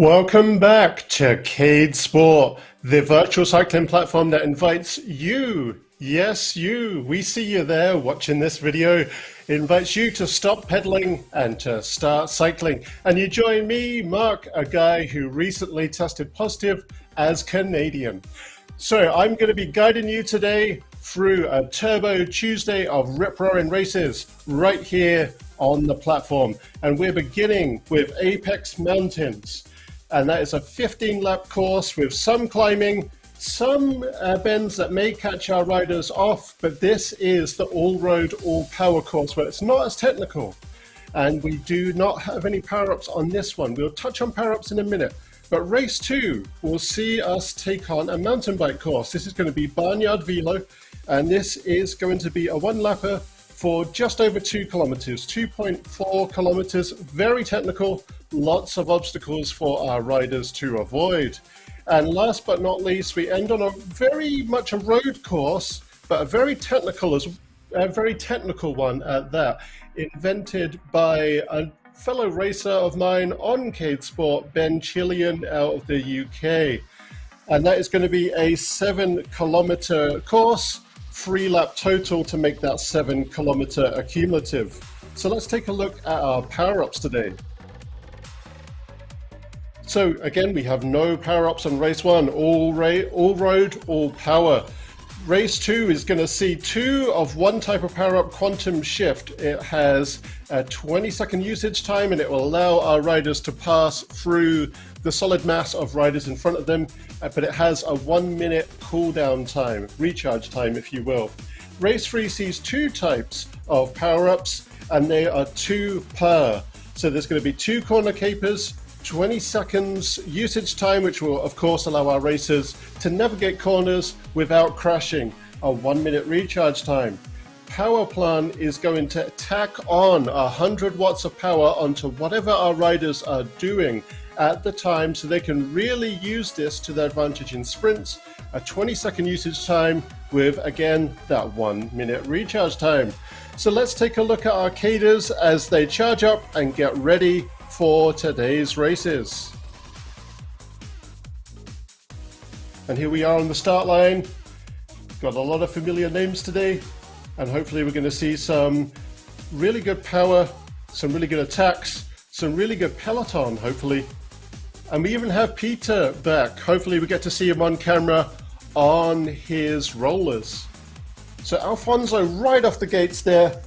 Welcome back to eSport, the virtual cycling platform that invites you, yes you, we see you there watching this video, invites you to stop pedaling and to start cycling. And you join me, Mark, a guy who recently tested positive as Canadian. So I'm going to be guiding you today through a Turbo Tuesday of rip-roaring races right here on the platform. And we're beginning with Apex Mountains. And that is a 15-lap course with some climbing, some bends that may catch our riders off, but this is the all-road, all-power course where it's not as technical. And we do not have any power-ups on this one. We'll touch on power-ups in a minute. But race 2 will see us take on a mountain bike course. This is going to be Barnyard Velo, and this is going to be a one-lapper for just over 2 kilometers, 2.4 kilometers, very technical, lots of obstacles for our riders to avoid. And last but not least, we end on a very much a road course, but a very technical one at that, invented by a fellow racer of mine on eSport, Ben Chillian out of the UK. And that is going to be a 7-kilometer course, 3-lap total to make that 7-kilometer accumulative. So let's take a look at our power-ups today. So again, we have no power-ups on race 1, all road, all power. Race 2 is going to see 2 of one type of power-up, Quantum Shift. It has a 20-second usage time and it will allow our riders to pass through the solid mass of riders in front of them, but it has a 1-minute cooldown time, recharge time if you will. Race 3 sees 2 types of power-ups and they are 2 per. So there's going to be 2 corner capers, 20 seconds usage time, which will of course allow our racers to navigate corners without crashing, a 1-minute recharge time. Power Plan is going to tack on 100 watts of power onto whatever our riders are doing at the time, so they can really use this to their advantage in sprints, a 20-second usage time with, again, that 1-minute recharge time. So let's take a look at our cadres as they charge up and get ready for today's races. And here we are on the start line. Got a lot of familiar names today, and hopefully we're going to see some really good power, some really good attacks, some really good peloton, hopefully. And we even have Peter back. Hopefully we get to see him on camera on his rollers. So Alfonso right off the gates there.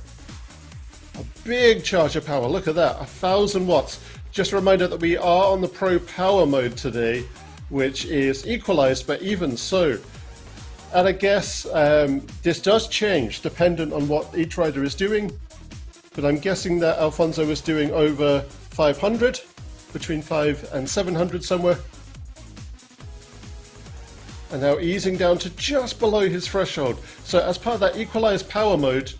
A big charge of power, look at that, 1,000 watts. Just a reminder that we are on the Pro Power mode today, which is equalized, but even so. At a guess, this does change dependent on what each rider is doing, but I'm guessing that Alfonso is doing over 500, between 500 and 700 somewhere. And now easing down to just below his threshold. So as part of that equalized power mode,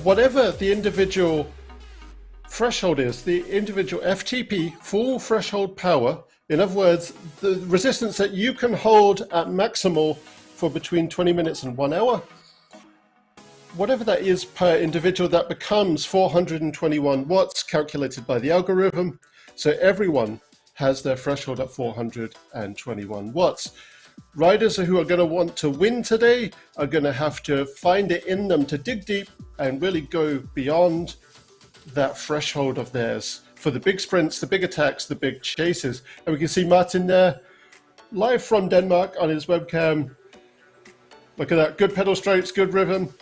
whatever the individual threshold is, the individual FTP, full threshold power, in other words, the resistance that you can hold at maximal for between 20 minutes and 1 hour, whatever that is per individual, that becomes 421 watts calculated by the algorithm. So everyone has their threshold at 421 watts. Riders who are going to want to win today are going to have to find it in them to dig deep and really go beyond that threshold of theirs for the big sprints, the big attacks, the big chases. And we can see Martin there, live from Denmark on his webcam. Look at that, good pedal strokes, good rhythm.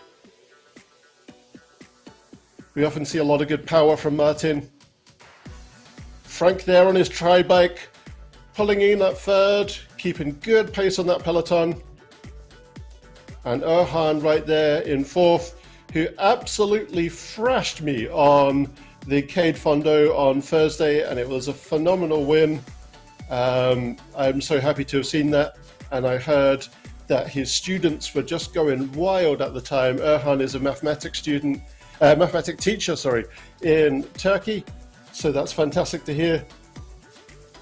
We often see a lot of good power from Martin. Frank there on his tri-bike, pulling in at third, keeping good pace on that peloton. And Erhan right there in fourth, who absolutely thrashed me on the Cade Fondo on Thursday, and it was a phenomenal win. I'm so happy to have seen that, and I heard that his students were just going wild at the time. Erhan is a mathematics teacher, in Turkey, so that's fantastic to hear.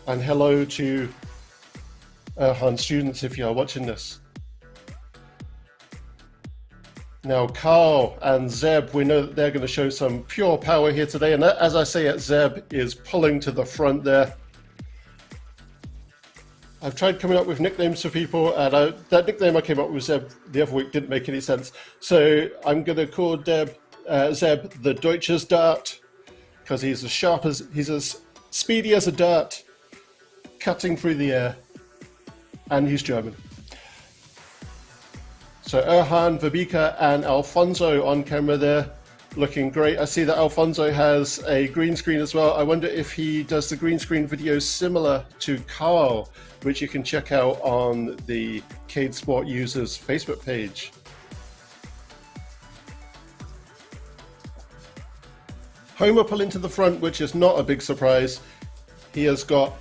And hello to Erhan's students if you are watching this. Now Carl and Zeb, we know that they're going to show some pure power here today, and as I say it, Zeb is pulling to the front there. I've tried coming up with nicknames for people, and that nickname I came up with, Zeb, the other week didn't make any sense. So I'm going to call Zeb the Deutsches Dart, because he's he's as speedy as a dart, cutting through the air, and he's German. So Erhan, Verbika, and Alfonso on camera there, looking great. I see that Alfonso has a green screen as well. I wonder if he does the green screen videos similar to Carl, which you can check out on the Cade Sport users Facebook page. Homer pulling to the front, which is not a big surprise. He has got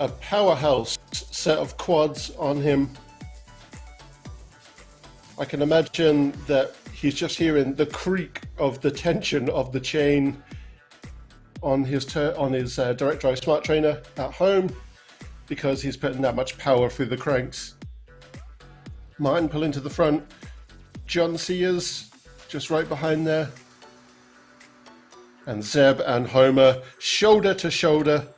a powerhouse set of quads on him. I can imagine that he's just hearing the creak of the tension of the chain on his direct drive smart trainer at home, because he's putting that much power through the cranks. Martin pulling to the front. John Sears just right behind there. And Zeb and Homer shoulder to shoulder.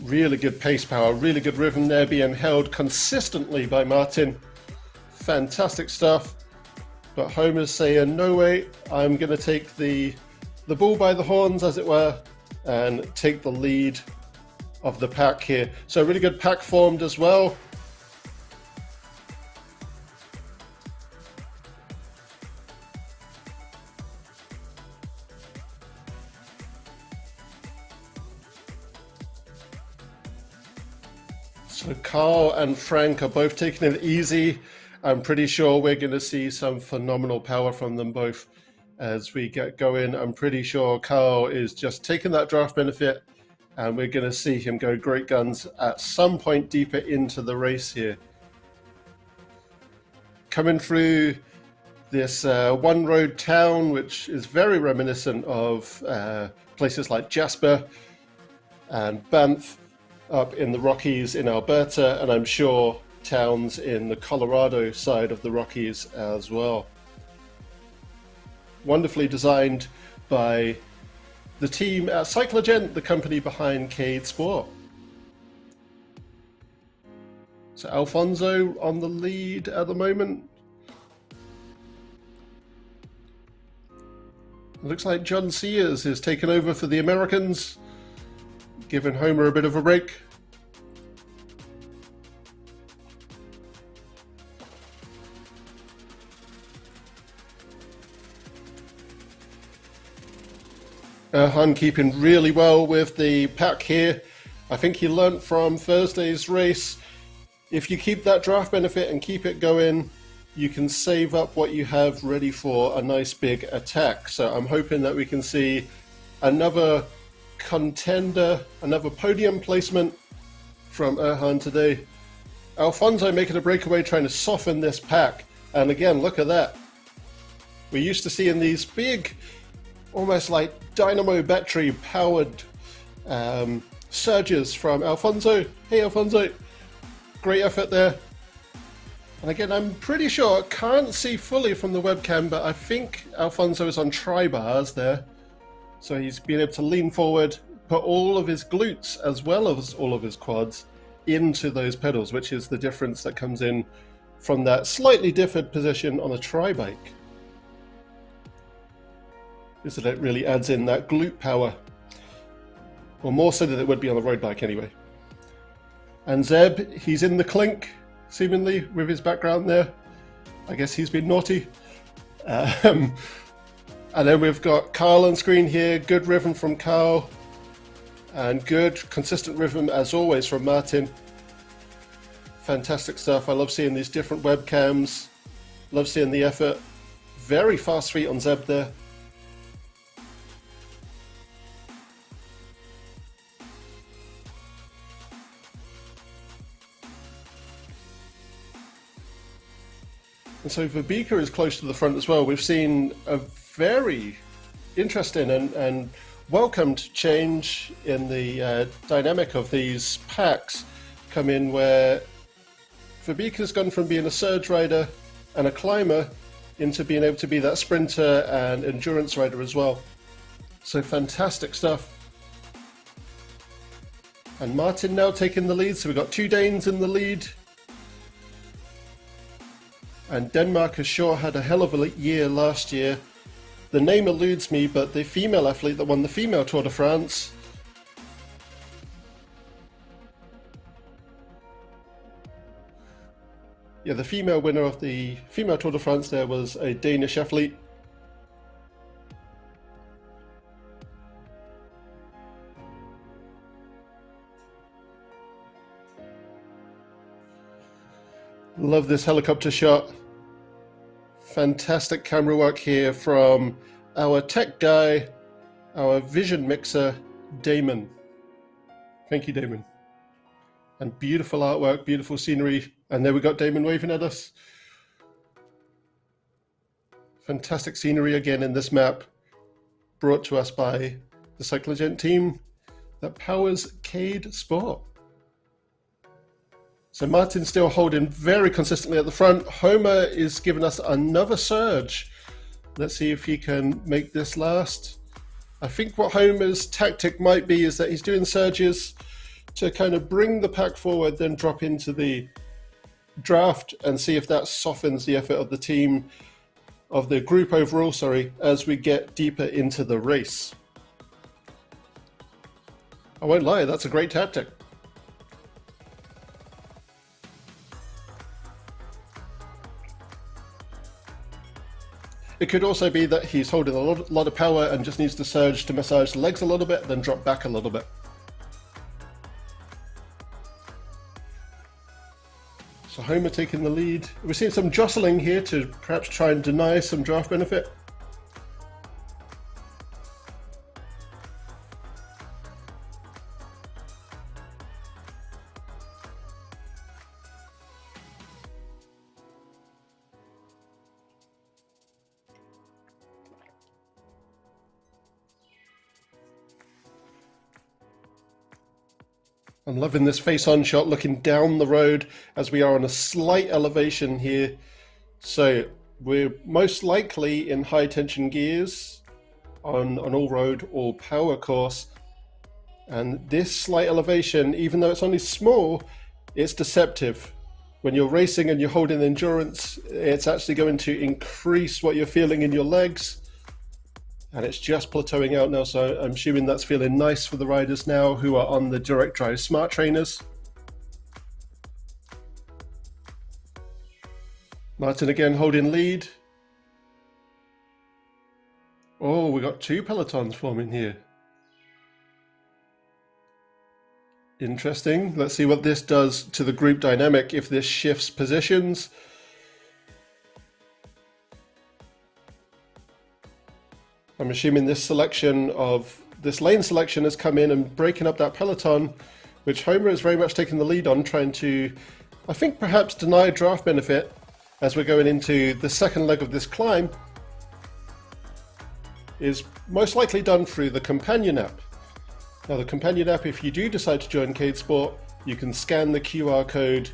Really good pace power, really good rhythm there, being held consistently by Martin. Fantastic stuff. But Homer's saying, no way, I'm going to take the bull by the horns, as it were, and take the lead of the pack here. So really good pack formed as well. So Carl and Frank are both taking it easy. I'm pretty sure we're going to see some phenomenal power from them both as we get going. I'm pretty sure Carl is just taking that draft benefit, and we're going to see him go great guns at some point deeper into the race here. Coming through this one road town, which is very reminiscent of places like Jasper and Banff up in the Rockies in Alberta, and I'm sure towns in the Colorado side of the Rockies as well. Wonderfully designed by the team at Cyclogent, the company behind Cade Sport. So Alfonso on the lead at the moment. It looks like John Sears is taking over for the Americans, giving Homer a bit of a break. Erhan keeping really well with the pack here. I think he learnt from Thursday's race. If you keep that draft benefit and keep it going, you can save up what you have ready for a nice big attack. So I'm hoping that we can see another contender, another podium placement from Erhan today. Alfonso making a breakaway, trying to soften this pack. And again, look at that. We're used to seeing these big, almost like dynamo battery powered surges from Alfonso. Hey Alfonso, great effort there. And again, I'm pretty sure, can't see fully from the webcam, but I think Alfonso is on tri-bars there. So he's been able to lean forward, put all of his glutes as well as all of his quads into those pedals, which is the difference that comes in from that slightly different position on a tri-bike. Is that it really adds in that glute power. Well, more so than it would be on a road bike anyway. And Zeb, he's in the clink, seemingly, with his background there. I guess he's been naughty. And then we've got Carl on screen here. Good rhythm from Carl. And good, consistent rhythm, as always, from Martin. Fantastic stuff. I love seeing these different webcams. Love seeing the effort. Very fast feet on Zeb there. And so Verbika is close to the front as well. We've seen a very interesting and welcomed change in the dynamic of these packs come in, where Verbika's gone from being a surge rider and a climber into being able to be that sprinter and endurance rider as well. So fantastic stuff. And Martin now taking the lead, so we've got two Danes in the lead. And Denmark has sure had a hell of a year last year. The name eludes me, but the female athlete that won the female Tour de France, yeah, the female winner of the female Tour de France there was a Danish athlete. Love this helicopter shot. Fantastic camera work here from our tech guy, our vision mixer, Damon. Thank you, Damon. And beautiful artwork, beautiful scenery. And there we got Damon waving at us. Fantastic scenery again in this map, brought to us by the Cyclogent team that powers Cade Sport. So Martin's still holding very consistently at the front. Homer is giving us another surge. Let's see if he can make this last. I think what Homer's tactic might be is that he's doing surges to kind of bring the pack forward, then drop into the draft and see if that softens the effort of the team, of the group overall, sorry, as we get deeper into the race. I won't lie, that's a great tactic. It could also be that he's holding a lot of power and just needs to surge to massage the legs a little bit, then drop back a little bit. So Homer taking the lead. We're seeing some jostling here to perhaps try and deny some draft benefit. I'm loving this face-on shot, looking down the road as we are on a slight elevation here. So we're most likely in high tension gears on an all-road, all-power course. And this slight elevation, even though it's only small, it's deceptive. When you're racing and you're holding endurance, it's actually going to increase what you're feeling in your legs. And it's just plateauing out now, so I'm assuming that's feeling nice for the riders now who are on the direct drive smart trainers. Martin again holding lead. Oh, we got two pelotons forming here. Interesting. Let's see what this does to the group dynamic if this shifts positions. I'm assuming this lane selection has come in and breaking up that peloton, which Homer is very much taking the lead on, trying to, I think, perhaps deny draft benefit as we're going into the second leg of this climb, is most likely done through the companion app. Now the companion app, if you do decide to join Cade Sport, you can scan the QR code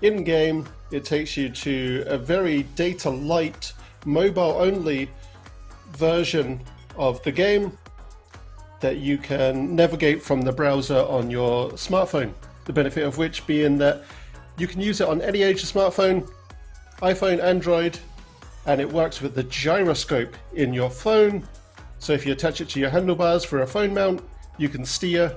in-game. It takes you to a very data light, mobile only version of the game that you can navigate from the browser on your smartphone. The benefit of which being that you can use it on any age of smartphone, iPhone, Android, and it works with the gyroscope in your phone. So if you attach it to your handlebars for a phone mount, you can steer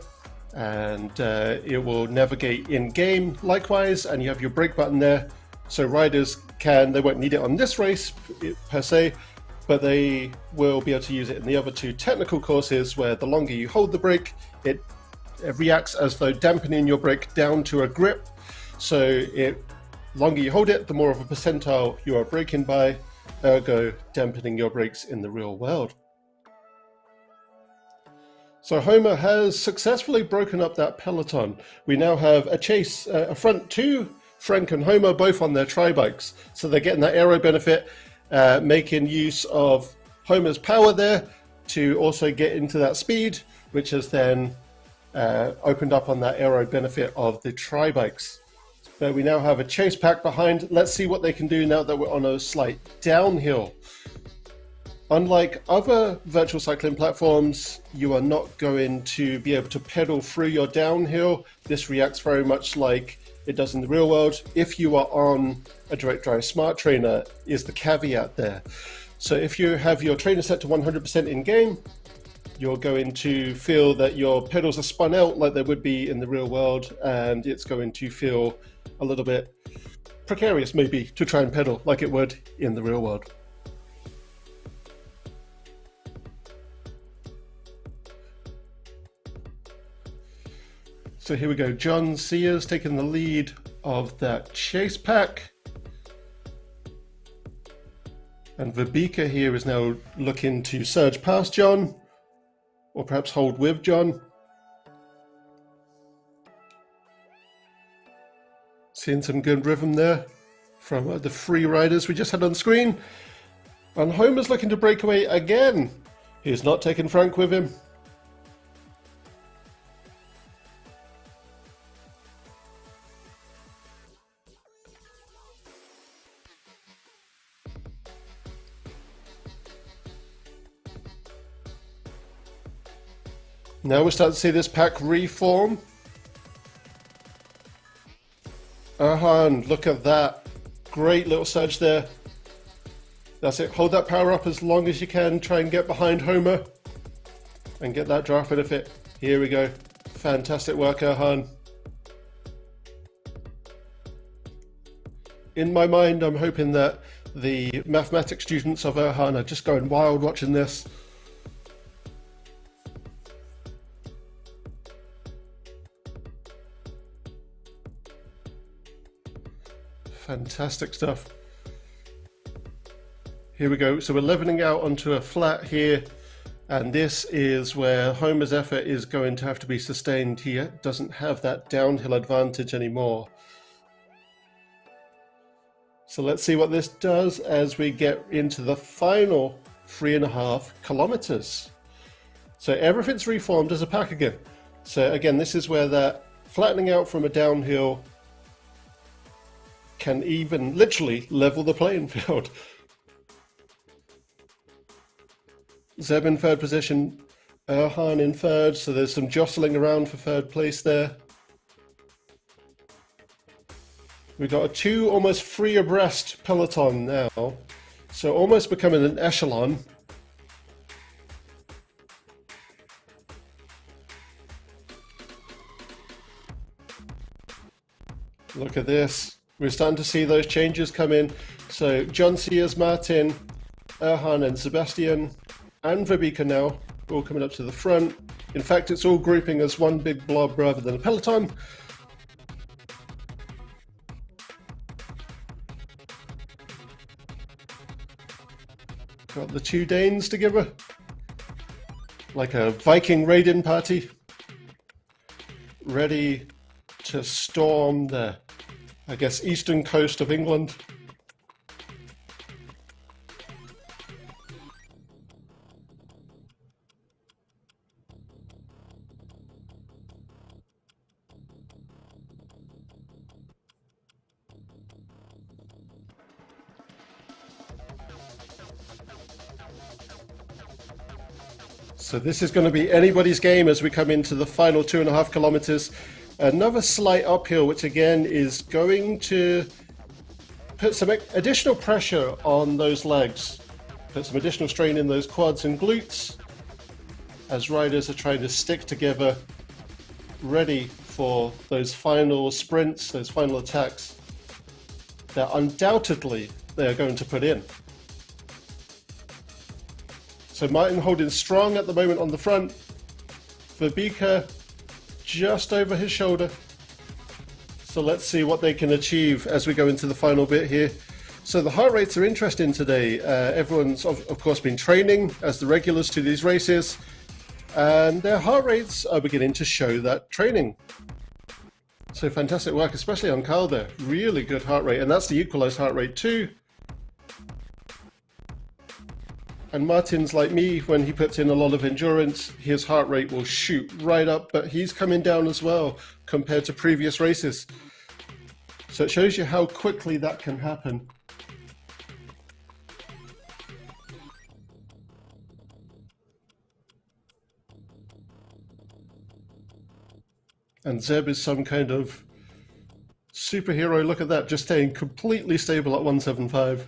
and it will navigate in game likewise, and you have your brake button there. So riders they won't need it on this race per se, but they will be able to use it in the other two technical courses where the longer you hold the brake, it reacts as though dampening your brake down to a grip. So longer you hold it, the more of a percentile you are braking by, ergo dampening your brakes in the real world. So Homer has successfully broken up that peloton. We now have a chase, a front two, Frank and Homer, both on their tri-bikes. So they're getting that aero benefit, making use of Homer's power there to also get into that speed, which has then opened up on that aero benefit of the tri-bikes. But we now have a chase pack behind. Let's see what they can do now that we're on a slight downhill. Unlike other virtual cycling platforms, you are not going to be able to pedal through your downhill. This reacts very much like it does in the real world. If you are on a direct drive smart trainer, is the caveat there. So if you have your trainer set to 100% in game, you're going to feel that your pedals are spun out like they would be in the real world, and it's going to feel a little bit precarious maybe to try and pedal like it would in the real world. So here we go, John Sears taking the lead of that chase pack. And Vibika here is now looking to surge past John, or perhaps hold with John. Seeing some good rhythm there from the free riders we just had on screen. And Homer's looking to break away again. He's not taking Frank with him. Now we're starting to see this pack reform. Erhan, look at that. Great little surge there. That's it. Hold that power up as long as you can. Try and get behind Homer and get that draft benefit. Here we go. Fantastic work, Erhan. In my mind, I'm hoping that the mathematics students of Erhan are just going wild watching this. Fantastic stuff. Here we go. So we're leveling out onto a flat here, and this is where Homer's effort is going to have to be sustained. He doesn't have that downhill advantage anymore. So let's see what this does as we get into the final 3.5 kilometers. So everything's reformed as a pack again. So again, this is where that flattening out from a downhill can even literally level the playing field. Zeb in third position, Erhan in third, so there's some jostling around for third place there. We've got a 2 almost 3 abreast peloton now, so almost becoming an echelon. Look at this. We're starting to see those changes come in. So John Sears, Martin, Erhan and Sebastian and Vibika now all coming up to the front. In fact, it's all grouping as one big blob rather than a peloton. Got the 2 Danes together, like a Viking raiding party, ready to storm the, I guess, eastern coast of England. So this is going to be anybody's game as we come into the final 2.5 kilometers. Another slight uphill, which again is going to put some additional pressure on those legs, put some additional strain in those quads and glutes as riders are trying to stick together, ready for those final sprints, those final attacks that undoubtedly they are going to put in. So Martin holding strong at the moment on the front, Vibika just over his shoulder. So let's see what they can achieve as we go into the final bit here. So the heart rates are interesting today. Everyone's of course been training as the regulars to these races, and their heart rates are beginning to show that training. So fantastic work, especially on Carl there. Really good heart rate, and that's the equalized heart rate too. And Martin's like me, when he puts in a lot of endurance, his heart rate will shoot right up, but he's coming down as well compared to previous races. So it shows you how quickly that can happen. And Zeb is some kind of superhero. Look at that, just staying completely stable at 175.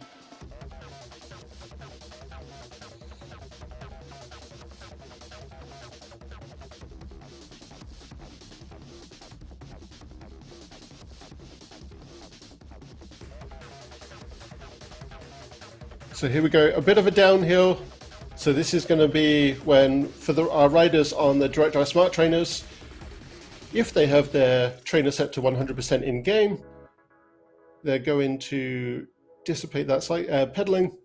So here we go, a bit of a downhill. So this is going to be when, for our riders on the DirectDrive Smart Trainers, if they have their trainer set to 100% in game, they're going to dissipate that pedaling,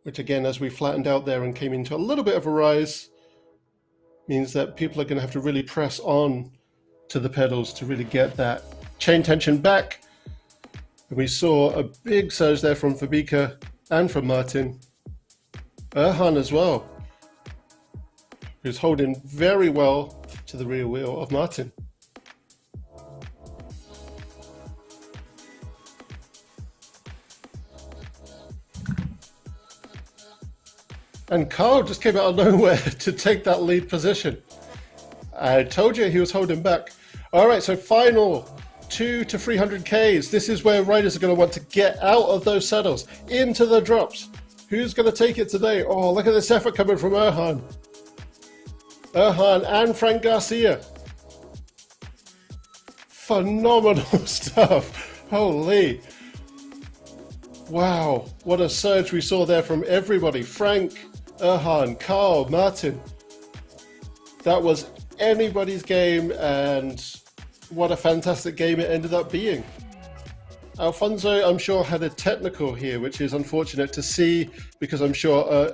which again, as we flattened out there and came into a little bit of a rise, means that people are going to have to really press on to the pedals to really get that chain tension back. And we saw a big surge there from Fabika and from Martin. Erhan as well, who's holding very well to the rear wheel of Martin. And Carl just came out of nowhere to take that lead position. I told you he was holding back. All right, so final 200 to 300 Ks. This is where riders are going to want to get out of those saddles, into the drops. Who's going to take it today? Oh, look at this effort coming from Erhan. Erhan and Frank Garcia. Phenomenal stuff. Holy. Wow, what a surge we saw there from everybody. Frank, Erhan, Carl, Martin. That was anybody's game, and what a fantastic game it ended up being. Alfonso, I'm sure, had a technical here, which is unfortunate to see, because I'm sure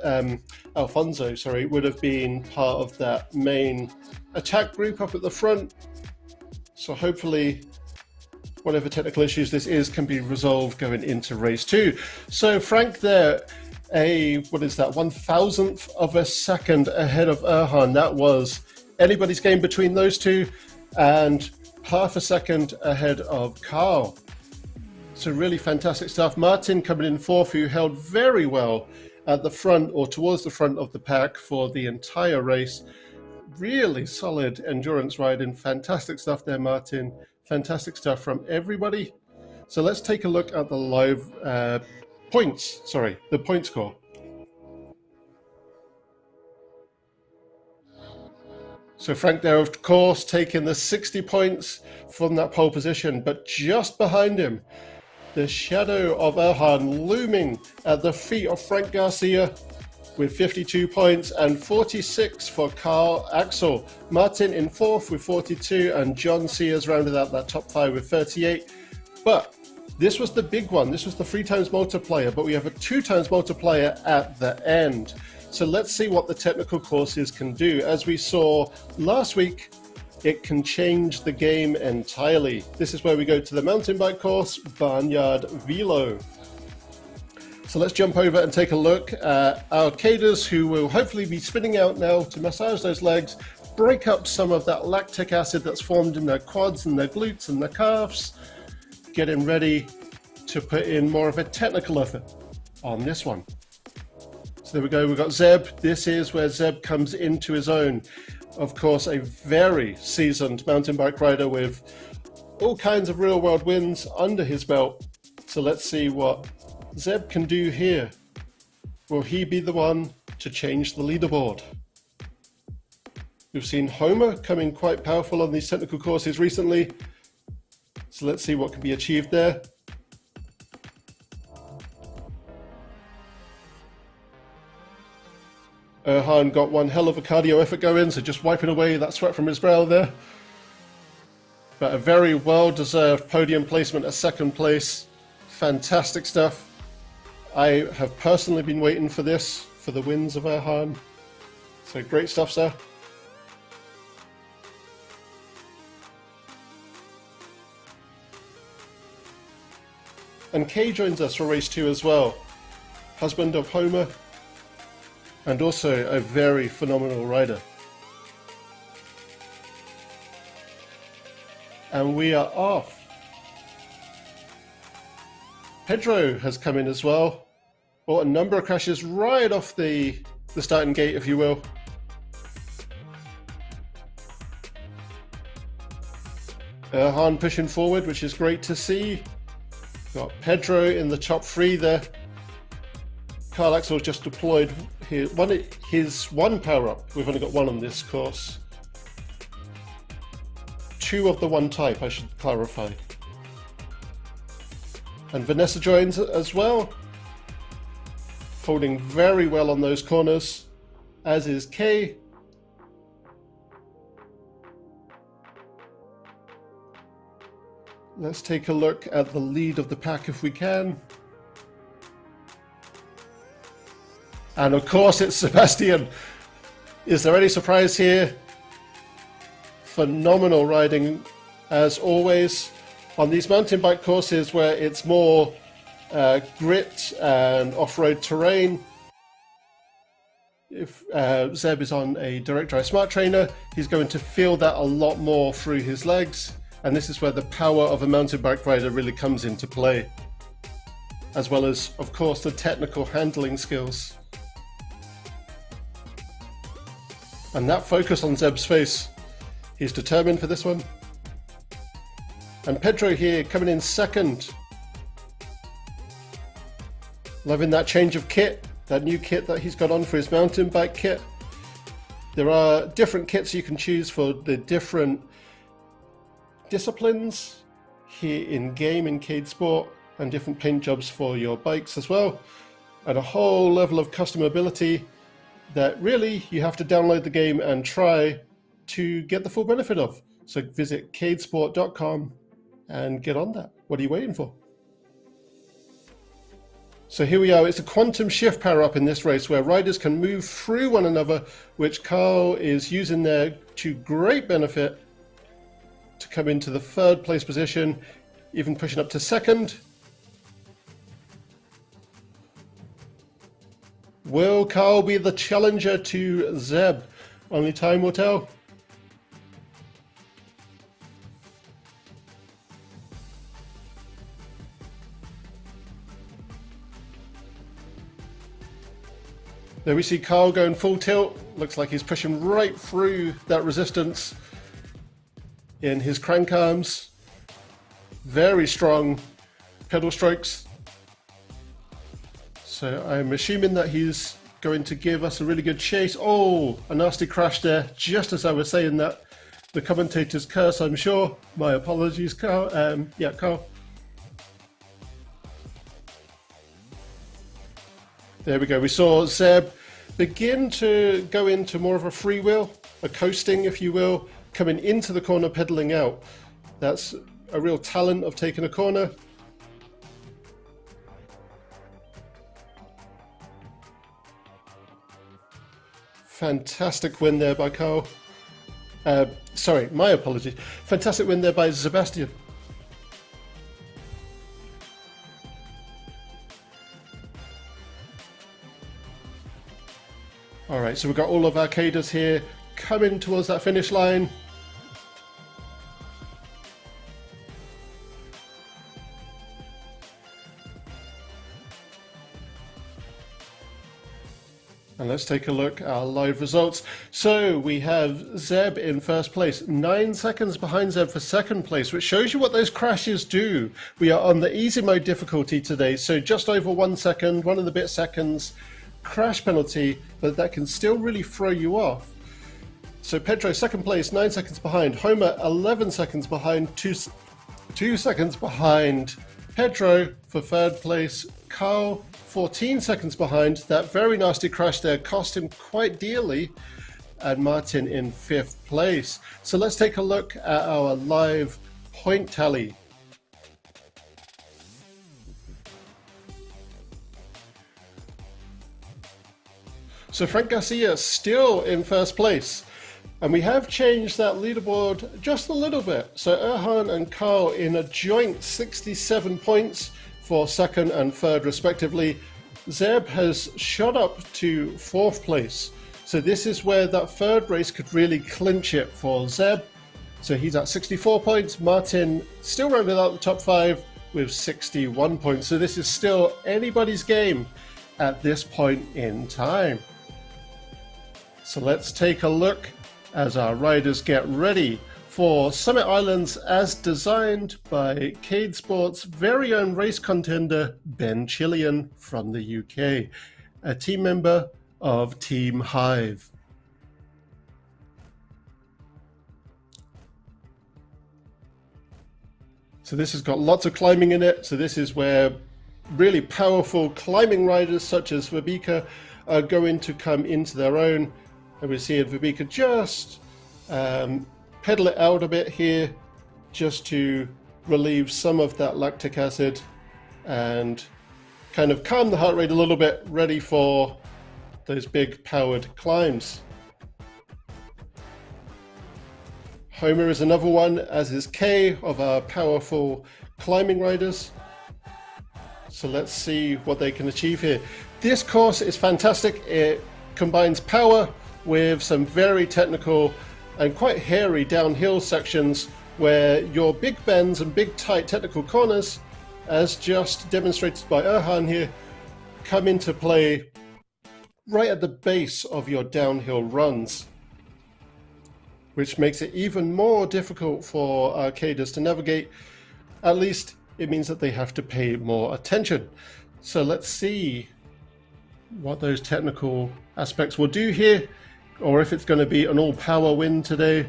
Alfonso, would have been part of that main attack group up at the front. So hopefully, whatever technical issues this is can be resolved going into race 2. So Frank there, what is that, 1,000th of a second ahead of Erhan. That was anybody's game between those two, and half a second ahead of Carl. So really fantastic stuff. Martin coming in fourth, who held very well at the front or towards the front of the pack for the entire race. Really solid endurance riding. Fantastic stuff there, Martin. Fantastic stuff from everybody. So let's take a look at the live the point score. So Frank there, of course, taking the 60 points from that pole position, but just behind him, the shadow of Erhan looming at the feet of Frank Garcia with 52 points, and 46 for Carl Axel. Martin in fourth with 42, and John Sears rounded out that top 5 with 38. But this was the big one. This was the 3 times multiplier, but we have a 2 times multiplier at the end. So let's see what the technical courses can do. As we saw last week, it can change the game entirely. This is where we go to the mountain bike course, Barnyard Velo. So let's jump over and take a look at our cadres, who will hopefully be spinning out now to massage those legs, break up some of that lactic acid that's formed in their quads and their glutes and their calves, getting ready to put in more of a technical effort on this one. So there we go, we've got Zeb. This is where Zeb comes into his own. Of course, a very seasoned mountain bike rider with all kinds of real world wins under his belt. So let's see what Zeb can do here. Will he be the one to change the leaderboard? We've seen Homer coming quite powerful on these technical courses recently. So let's see what can be achieved there. Erhan got one hell of a cardio effort going, so just wiping away that sweat from his brow there. But a very well-deserved podium placement at second place. Fantastic stuff. I have personally been waiting for this, for the wins of Erhan. So great stuff, sir. And Kay joins us for race 2 as well. Husband of Homer, and also a very phenomenal rider. And we are off Pedro has come in as well. Or a number of crashes right off the starting gate, if you will. Erhan pushing forward, which is great to see. Got Pedro in the top 3 there. Carl Axel just deployed his one power-up. We've only got 1 on this course. 2 of the 1 type, I should clarify. And Vanessa joins as well. Holding very well on those corners, as is Kay. Let's take a look at the lead of the pack if we can. And of course it's Sebastian. Is there any surprise here? Phenomenal riding as always. On these mountain bike courses where it's more grit and off-road terrain, if Zeb is on a direct drive smart trainer, he's going to feel that a lot more through his legs, and this is where the power of a mountain bike rider really comes into play, as well as of course the technical handling skills. And that focus on Zeb's face, he's determined for this one. And Pedro here coming in second. Loving that change of kit, that new kit that he's got on for his mountain bike kit. There are different kits you can choose for the different disciplines here in game in Cade Sport, and different paint jobs for your bikes as well. And a whole level of customability that really you have to download the game and try to get the full benefit of. So visit cadesport.com and get on that. What are you waiting for? So here we are. It's a quantum shift power up in this race where riders can move through one another, which Carl is using there to great benefit to come into the 3rd place position, even pushing up to 2nd. Will Carl be the challenger to Zeb? Only time will tell. There we see Carl going full tilt. Looks like he's pushing right through that resistance in his crank arms. Very strong pedal strokes. So I'm assuming that he's going to give us a really good chase. Oh, a nasty crash there, just as I was saying that. The commentator's curse, I'm sure. My apologies, Carl. Carl. There we go. We saw Zeb begin to go into more of a freewheel, a coasting, if you will, coming into the corner, pedaling out. That's a real talent of taking a corner. Fantastic win there by Carl. Sorry, my apologies. Fantastic win there by Sebastian. All right, so we've got all of our cadres here coming towards that finish line. And let's take a look at our live results. So we have Zeb in 1st place, 9 seconds behind Zeb for 2nd place, which shows you what those crashes do. We are on the easy mode difficulty today, so just over 1 second, 1 and a bit seconds crash penalty, but that can still really throw you off. So Pedro 2nd place, 9 seconds behind. Homer 11 seconds behind, 2 seconds behind Pedro for 3rd place. Carl 14 seconds behind. That very nasty crash there cost him quite dearly. And Martin in 5th place. So let's take a look at our live point tally. So Frank Garcia still in 1st place. And we have changed that leaderboard just a little bit. So Erhan and Carl in a joint 67 points for 2nd and 3rd respectively. Zeb has shot up to 4th place. So this is where that 3rd race could really clinch it for Zeb. So he's at 64 points. Martin still rounded out the top 5 with 61 points. So this is still anybody's game at this point in time. So let's take a look as our riders get ready for Summit Islands as designed by eSPORTS' very own race contender Ben Chillian from the UK, a team member of Team Hive. So this has got lots of climbing in it. So this is where really powerful climbing riders such as Verbika are going to come into their own. And we see Verbika just pedal it out a bit here just to relieve some of that lactic acid and kind of calm the heart rate a little bit, ready for those big powered climbs. Homer is another one, as is Kay, of our powerful climbing riders. So let's see what they can achieve here. This course is fantastic. It combines power with some very technical and quite hairy downhill sections where your big bends and big tight technical corners, as just demonstrated by Erhan here, come into play right at the base of your downhill runs, which makes it even more difficult for arcaders to navigate. At least it means that they have to pay more attention. So let's see what those technical aspects will do here, or if it's going to be an all-power win today.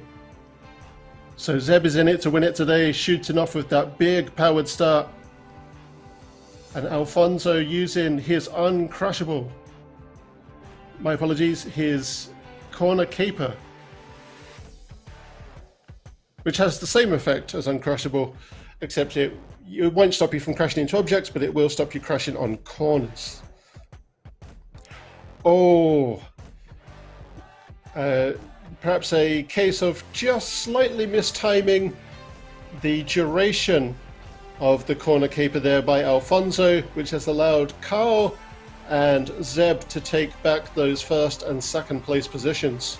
So Zeb is in it to win it today, shooting off with that big powered start. And Alfonso using his uncrushable, my apologies, his corner caper, which has the same effect as uncrushable, except it won't stop you from crashing into objects, but it will stop you crashing on corners. Oh, perhaps a case of just slightly mistiming the duration of the corner caper there by Alfonso, which has allowed Carl and Zeb to take back those first and second place positions.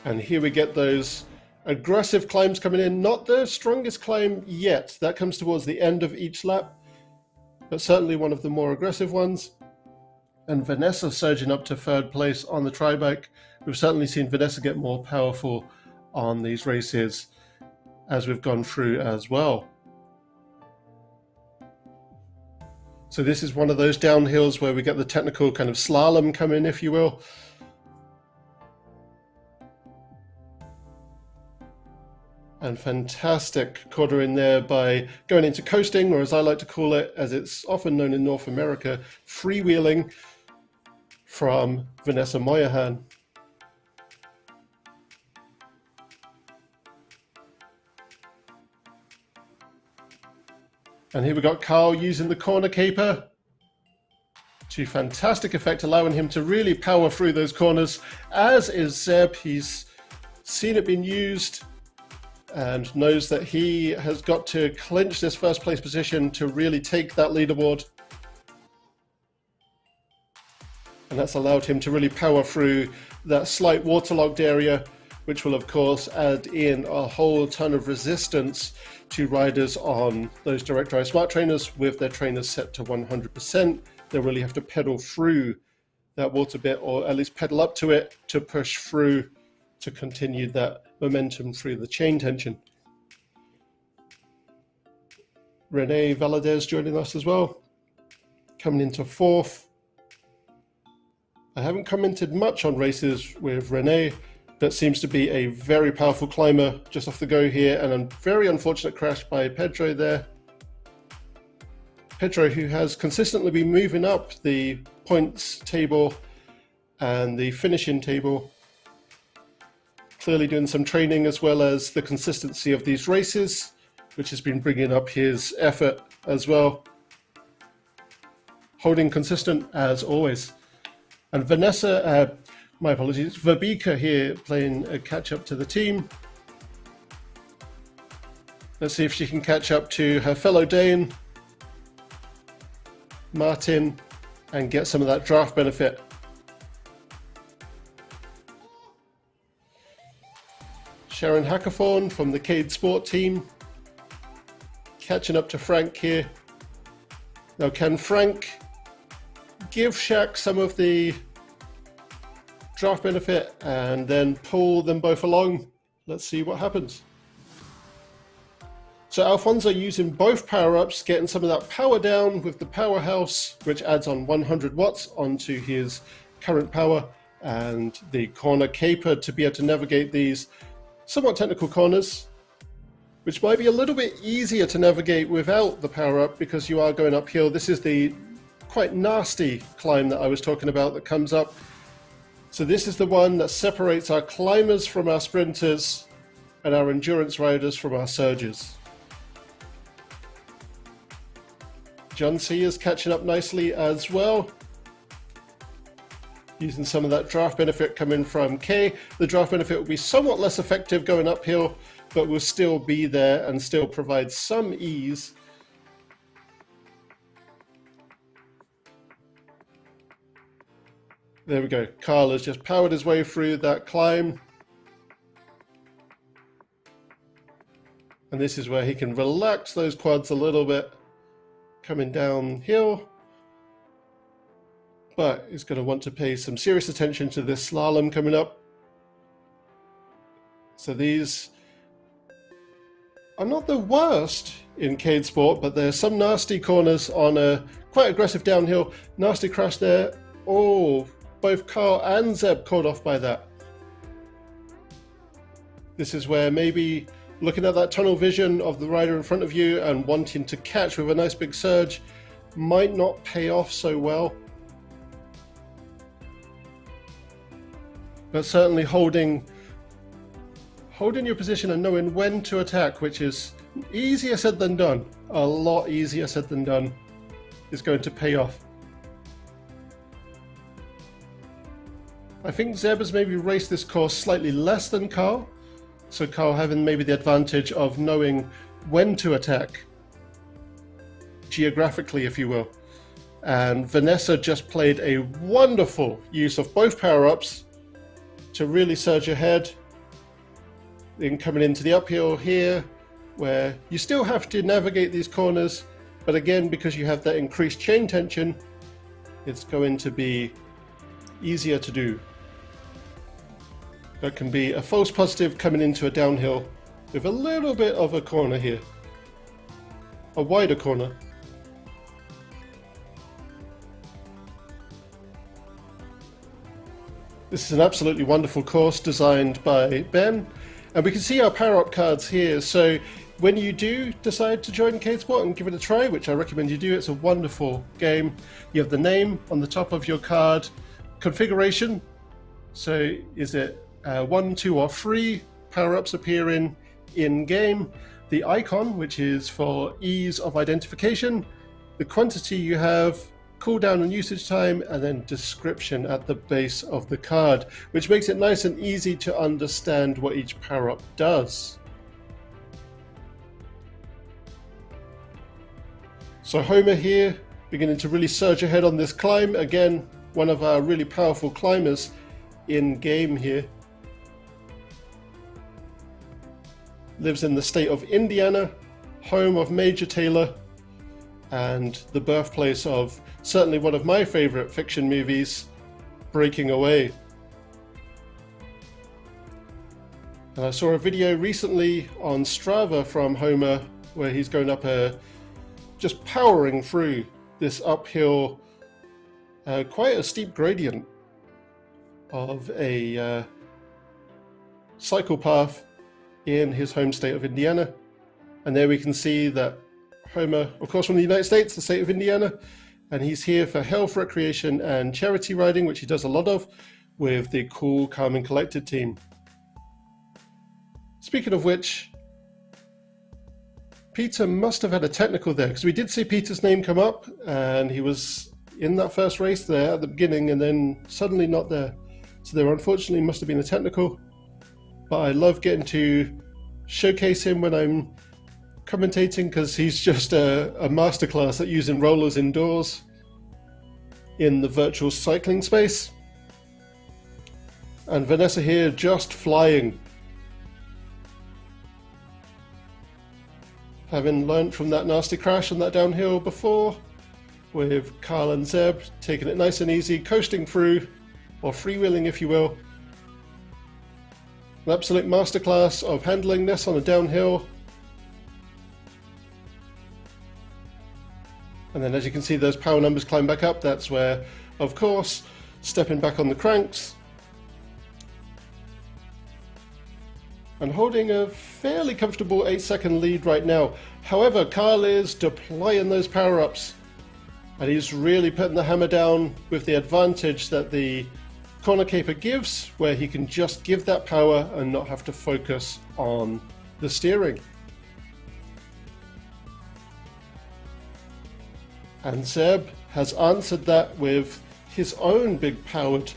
And here we get those aggressive climbs coming in. Not the strongest climb yet. That comes towards the end of each lap, but certainly one of the more aggressive ones. And Vanessa surging up to third place on the tri-bike. We've certainly seen Vanessa get more powerful on these races as we've gone through as well. So this is one of those downhills where we get the technical kind of slalom come in, if you will. And fantastic quarter in there by going into coasting, or as I like to call it, as it's often known in North America, freewheeling from Vanessa Moynihan. And here we got Carl using the corner caper to fantastic effect, allowing him to really power through those corners, as is Zeb. He's seen it being used and knows that he has got to clinch this first place position to really take that leaderboard. And that's allowed him to really power through that slight waterlogged area, which will of course add in a whole ton of resistance to riders on those direct drive smart trainers with their trainers set to 100%. They'll really have to pedal through that water bit, or at least pedal up to it to push through to continue that momentum through the chain tension. Rene Valadez joining us as well, coming into fourth. I haven't commented much on races with Rene. That seems to be a very powerful climber just off the go here, and a very unfortunate crash by Pedro there. Pedro, who has consistently been moving up the points table and the finishing table, clearly doing some training as well as the consistency of these races, which has been bringing up his effort as well. Holding consistent as always. And Vanessa, my apologies, Verbika here playing a catch up to the team. Let's see if she can catch up to her fellow Dane, Martin, and get some of that draft benefit. Sharon Hackathorn from the Cade Sport team. Catching up to Frank here. Now, can Frank give Shaq some of the draft benefit and then pull them both along? Let's see what happens. So Alfonso using both power-ups, getting some of that power down with the powerhouse, which adds on 100 watts onto his current power, and the corner caper to be able to navigate these somewhat technical corners, which might be a little bit easier to navigate without the power-up because you are going uphill. This is the quite nasty climb that I was talking about that comes up. So this is the one that separates our climbers from our sprinters and our endurance riders from our surgers. John C is catching up nicely as well, using some of that draft benefit coming from K. The draft benefit will be somewhat less effective going uphill, but will still be there and still provide some ease. There we go. Carl has just powered his way through that climb. And this is where he can relax those quads a little bit, coming downhill. But he's going to want to pay some serious attention to this slalom coming up. So these are not the worst in Cade Sport, but there's some nasty corners on a quite aggressive downhill. Nasty crash there. Oh, both Carl and Zeb caught off by that. This is where maybe looking at that tunnel vision of the rider in front of you and wanting to catch with a nice big surge might not pay off so well. But certainly holding your position and knowing when to attack, which is easier said than done, a lot easier said than done, is going to pay off. I think Zeb has maybe raced this course slightly less than Carl, so Carl having maybe the advantage of knowing when to attack, geographically if you will. And Vanessa just played a wonderful use of both power-ups to really surge ahead. Then coming into the uphill here, where you still have to navigate these corners, but again, because you have that increased chain tension, it's going to be easier to do. That can be a false positive coming into a downhill with a little bit of a corner here, a wider corner. This is an absolutely wonderful course designed by Ben, and we can see our power-up cards here. So when you do decide to join Cade Sport and give it a try, which I recommend you do, it's a wonderful game. You have the name on the top of your card, configuration. So is it 1, 2, or 3 power-ups appearing in-game? The icon, which is for ease of identification, the quantity you have, cooldown and usage time, and then description at the base of the card, which makes it nice and easy to understand what each power-up does. So Homer here, beginning to really surge ahead on this climb. Again, one of our really powerful climbers in game here. Lives in the state of Indiana, home of Major Taylor, and the birthplace of certainly one of my favorite fiction movies, Breaking Away. And I saw a video recently on Strava from Homer where he's going up just powering through this uphill, quite a steep gradient of a cycle path in his home state of Indiana. And there we can see that Homer, of course, from the United States, the state of Indiana, and he's here for health, recreation, and charity riding, which he does a lot of with the Cool, Calm, and Collected team. Speaking of which, Peter must have had a technical there, because we did see Peter's name come up, and he was in that first race there at the beginning, and then suddenly not there. So there unfortunately must have been a technical, but I love getting to showcase him when I'm commentating, because he's just a masterclass at using rollers indoors in the virtual cycling space. And Vanessa here just flying. having learnt from that nasty crash on that downhill before, with Carl and Zeb taking it nice and easy, coasting through, or freewheeling if you will. An absolute masterclass of handling this on a downhill. And then as you can see, those power numbers climb back up. That's where, of course, stepping back on the cranks and holding a fairly comfortable 8-second lead right now. However, Carl is deploying those power-ups, and he's really putting the hammer down with the advantage that the corner caper gives, where he can just give that power and not have to focus on the steering. And Zeb has answered that with his own big powered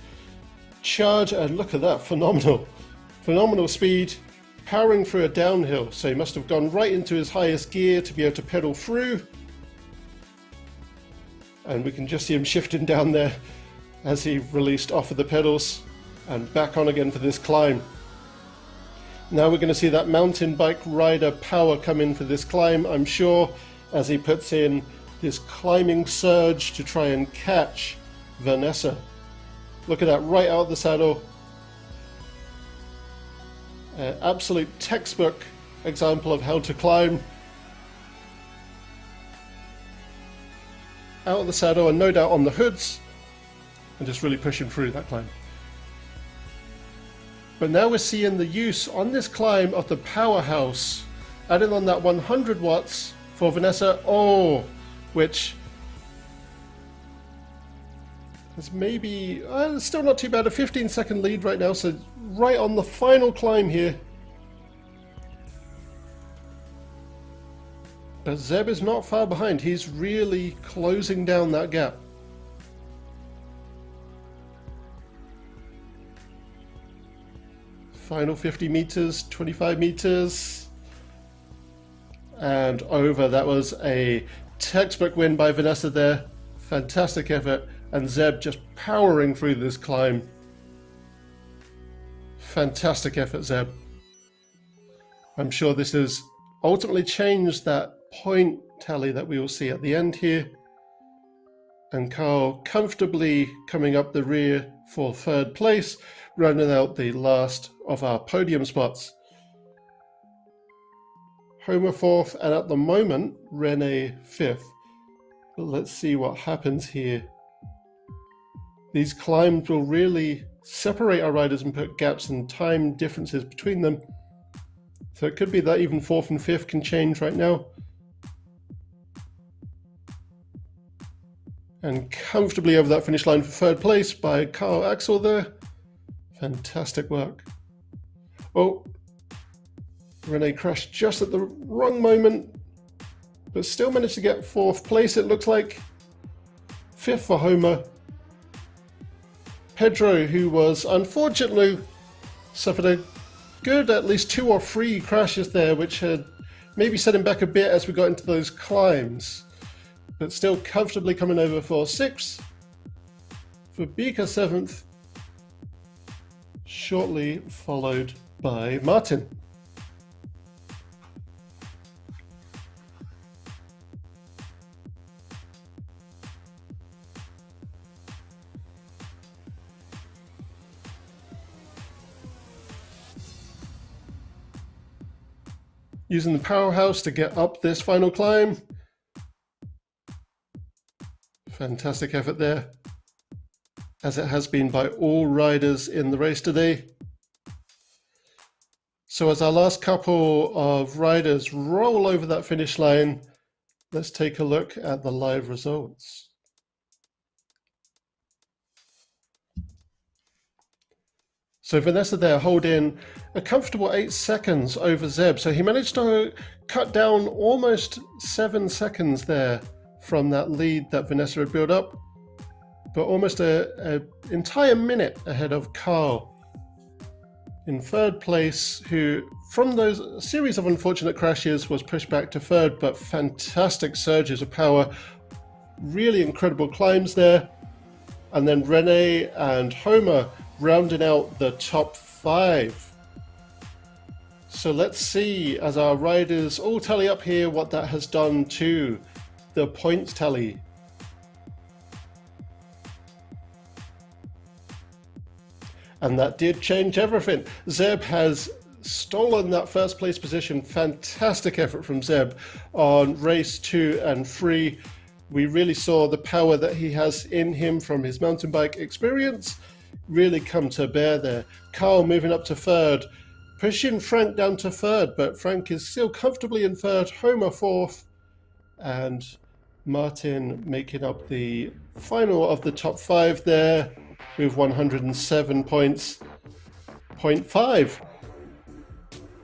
charge, and look at that, phenomenal speed, powering through a downhill. So he must have gone right into his highest gear to be able to pedal through, and we can just see him shifting down there as he released off of the pedals and back on again for this climb. Now we're going to see that mountain bike rider power come in for this climb, I'm sure, as he puts in this climbing surge to try and catch Vanessa. Look at that, right out of the saddle. An absolute textbook example of how to climb. Out of the saddle and no doubt on the hoods, and just really pushing through that climb. But now we're seeing the use on this climb of the powerhouse, adding on that 100 watts for Vanessa, which is maybe, still not too bad, a 15-second lead right now, so right on the final climb here. But Zeb is not far behind, he's really closing down that gap. Final 50 meters, 25 meters, and over. That was a textbook win by Vanessa there. Fantastic effort, and Zeb just powering through this climb. Fantastic effort, Zeb. I'm sure this has ultimately changed that point tally that we will see at the end here. And Carl comfortably coming up the rear for third place, running out the last of our podium spots. Homer fourth, and at the moment, Rene fifth. But let's see what happens here. These climbs will really separate our riders and put gaps and time differences between them. So it could be that even fourth and fifth can change right now. And comfortably over that finish line for third place by Carl Axel there. Fantastic work. Oh, Rene crashed just at the wrong moment, but still managed to get fourth place, it looks like. Fifth for Homer. Pedro, who was unfortunately suffered a good at least 2 or 3 crashes there, which had maybe set him back a bit as we got into those climbs, but still comfortably coming over for 6th. For Beaker 7th, shortly followed by Martin. Using the powerhouse to get up this final climb. Fantastic effort there, as it has been by all riders in the race today. So as our last couple of riders roll over that finish line, let's take a look at the live results. So Vanessa there holding a comfortable 8 seconds over Zeb. So he managed to cut down almost 7 seconds there from that lead that Vanessa had built up, but almost an entire minute ahead of Carl in third place, who from those series of unfortunate crashes was pushed back to third, but fantastic surges of power, really incredible climbs there. And then Rene and Homer rounding out the top 5. So let's see, as our riders all tally up here, what that has done to the points tally. And that did change everything. Zeb has stolen that first place position. Fantastic effort from Zeb on race 2 and 3. We really saw the power that he has in him from his mountain bike experience really come to bear there. Carl moving up to third, pushing Frank down to third, but Frank is still comfortably in third, Homer fourth, and Martin making up the final of the top 5 there with 107 points, 0.5.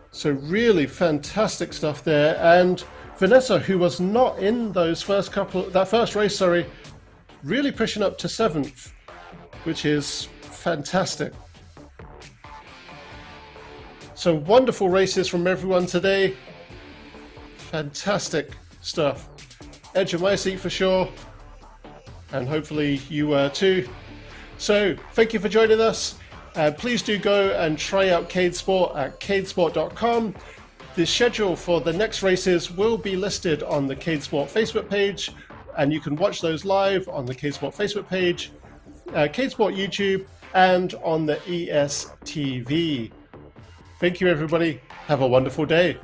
So really fantastic stuff there. And Vanessa, who was not in those that first race, really pushing up to 7th, which is fantastic. So wonderful races from everyone today. Fantastic stuff. Edge of my seat for sure. And hopefully you were too. So thank you for joining us. Please do go and try out CadeSport at cadesport.com. The schedule for the next races will be listed on the CadeSport Facebook page, and you can watch those live on the CadeSport Facebook page, CadeSport YouTube, and on the ESTV. Thank you, everybody. Have a wonderful day.